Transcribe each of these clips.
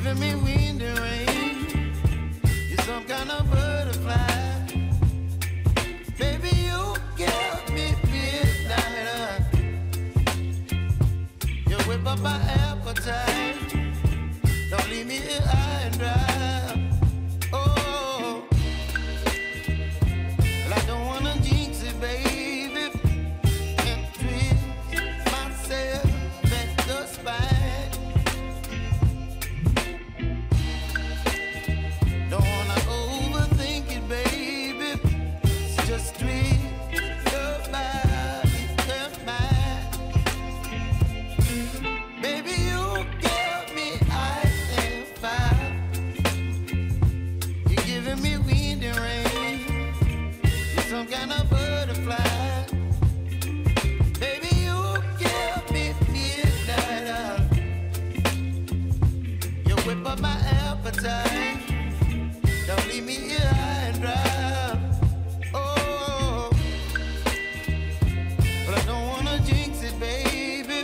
giving me wind and rain. You're some kind of butterfly. Baby, you give me midnight. You whip up my appetite. Don't leave me here high and dry. Oh, well, I don't wanna jinx it, baby, and twist myself at the spine. Don't wanna overthink it, baby. It's just twist your body and mine. Baby, you give me ice and fire. You're giving me wind and rain. You're some kind of butterfly. Baby, you give me midnight. You whip up my appetite. Don't leave me here high and dry. Oh, but I don't wanna jinx it, baby.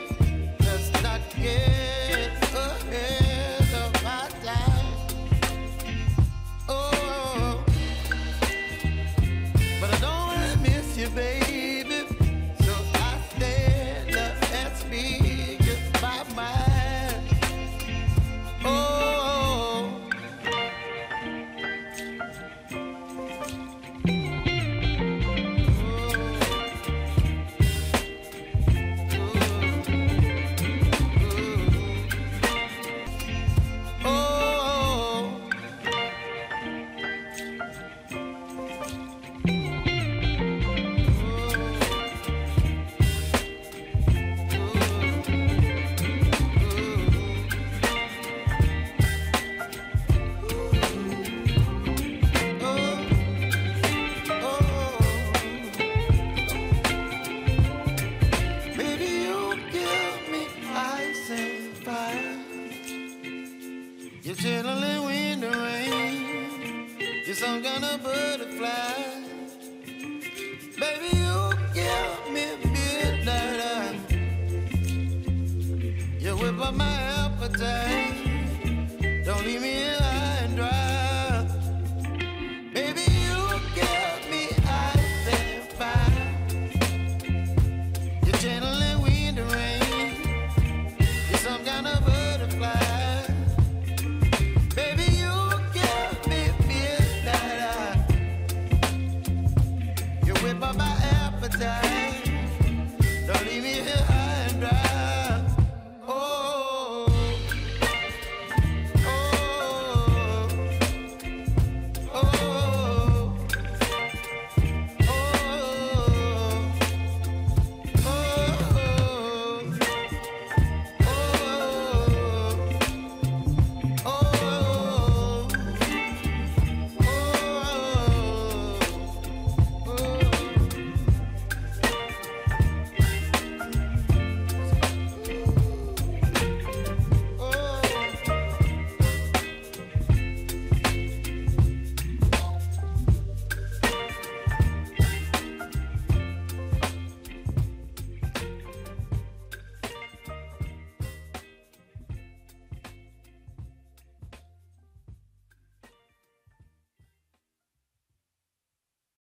Let's not get ahead of my time. Oh, but I don't wanna miss you, baby. So I stand up and speak my mind. Oh. Baby, you give me ice and fire. You're chilling wind and rain. You're some kind of butterfly. Baby, you give me midnight. You whip up my appetite.